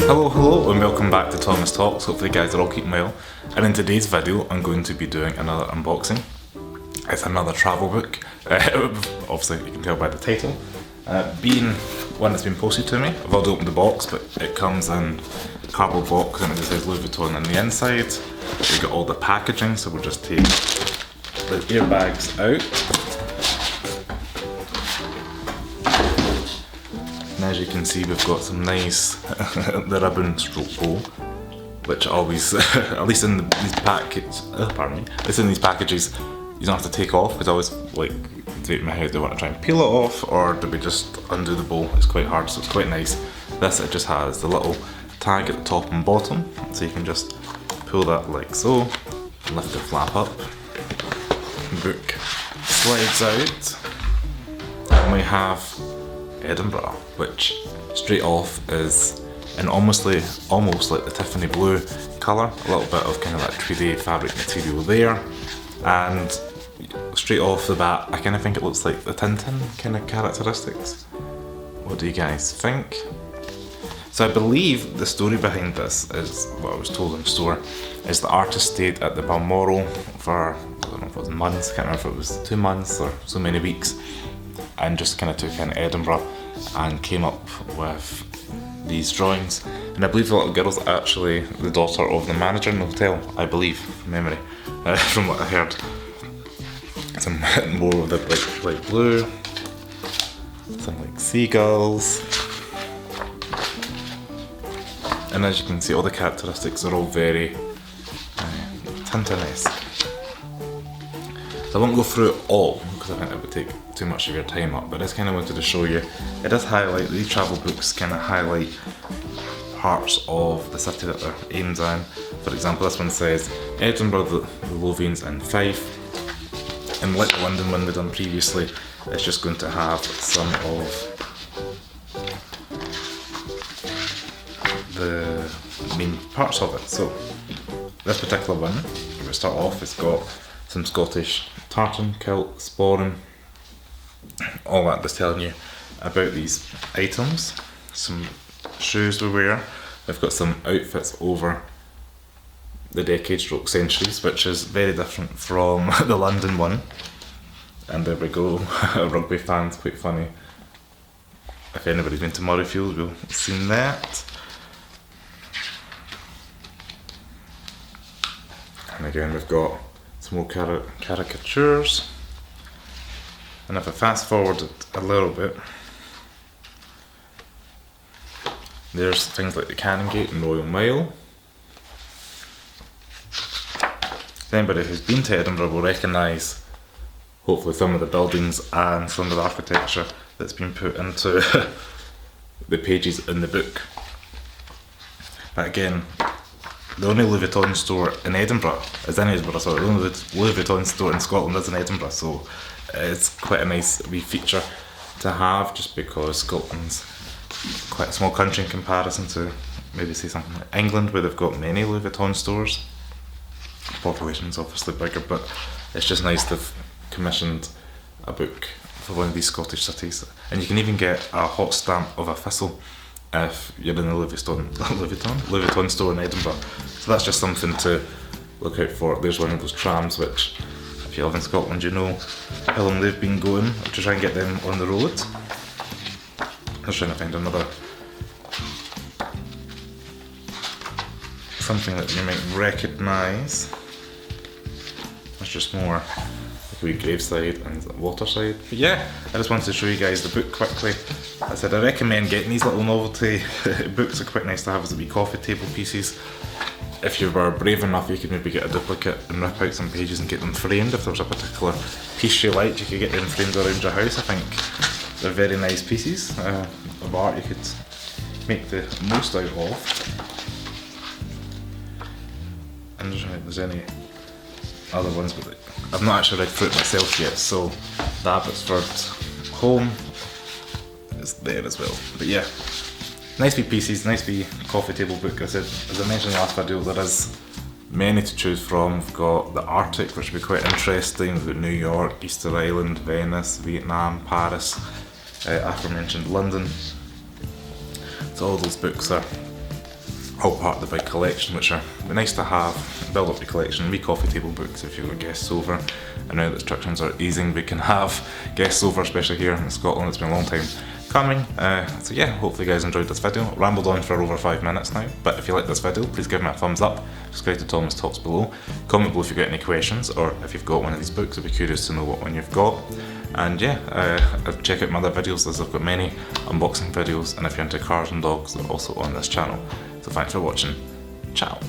Hello and welcome back to Thomas Talks. Hopefully you guys are all keeping well. And in today's video I'm going to be doing another unboxing. It's another travel book. Obviously you can tell by the title. Being one that's been posted to me, I've already opened the box, but it comes in a cardboard box and it just says Louis Vuitton on the inside. We've got all the packaging, so we'll just take the airbags out. And as you can see, we've got some nice the ribbon stroke bow, which always, at least in these packages, at least in these packages, you don't have to take off, because I always like debate in my head, do I want to try and peel it off or do we just undo the bow? It's quite hard, so it's quite nice. This, it just has the little tag at the top and bottom, so you can just pull that like so, lift the flap up, book slides out, and we have Edinburgh, which straight off is in almost like the Tiffany blue colour, a little bit of kind of that 3D fabric material there, and straight off the bat I kind of think it looks like the Tintin kind of characteristics. What do you guys think? So I believe the story behind this is, what I was told in store, is the artist stayed at the Balmoral for, I don't know if it was months, I can't remember if it was 2 months or so many weeks, and just kind of took in Edinburgh and came up with these drawings. And I believe the little girl's actually the daughter of the manager in the hotel, I believe, from memory, from what I heard. Some more of the light blue, some like seagulls, and as you can see all the characteristics are all very Tintin-esque. So I won't go through it all because I think that would take too much of your time up, but I just kind of wanted to show you, it does highlight, these travel books kind of highlight parts of the city that they're aimed at. For example, this one says Edinburgh, the Lothians and Fife, and like the London one we've done previously, it's just going to have some of the main parts of it. So this particular one, if we start off, it's got some Scottish tartan, kilt, sporran, all that just telling you about these items. Some shoes we wear. We've got some outfits over the decades stroke centuries, which is very different from the London one. And there we go, rugby fans, quite funny. If anybody's been to Murrayfield, we'll have seen that. And again, we've got some more caricatures. And if I fast forward it a little bit, there's things like the Canongate and Royal Mile. Anybody who's been to Edinburgh will recognise hopefully some of the buildings and some of the architecture that's been put into the pages in the book. But again, the only Louis Vuitton store in Edinburgh is in Edinburgh, so the only Louis Vuitton store in Scotland is in Edinburgh, so it's quite a nice wee feature to have, just because Scotland's quite a small country in comparison to maybe say something like England, where they've got many Louis Vuitton stores. Population's obviously bigger, but it's just nice to have commissioned a book for one of these Scottish cities. And you can even get a hot stamp of a thistle if you're in the Louis Vuitton store in Edinburgh. So that's just something to look out for. There's one of those trams which, if you live in Scotland, you know how long they've been going to try and get them on the road. I was trying to find another something that you might recognise. It's just more like a wee graveside and waterside. But yeah, I just wanted to show you guys the book quickly. I said I recommend getting these little novelty books. Are quite nice to have as a wee coffee table pieces. If you were brave enough, you could maybe get a duplicate and rip out some pages and get them framed. If there was a particular piece you liked, you could get them framed around your house. I think they're very nice pieces of art you could make the most out of. I'm just wondering if there's any other ones, but I've not actually read through it myself yet, so the Abbotsford Home is there as well. But yeah, nice wee pieces, nice wee coffee table book. As I mentioned in the last video, there is many to choose from. We've got the Arctic, which will be quite interesting. We've got New York, Easter Island, Venice, Vietnam, Paris, aforementioned London. So all those books are all part of the big collection, which are nice to have. Build up your collection. Wee coffee table books if you've got guests over. And now that restrictions are easing, we can have guests over, especially here in Scotland. It's been a long time coming. So yeah, hopefully you guys enjoyed this video. Rambled on for over 5 minutes now, but if you like this video, please give me a thumbs up. Subscribe to Thomas Talks below. Comment below if you've got any questions, or if you've got one of these books. I'd be curious to know what one you've got. And yeah, check out my other videos, as I've got many unboxing videos, and if you're into cars and dogs, they're also on this channel. So thanks for watching. Ciao.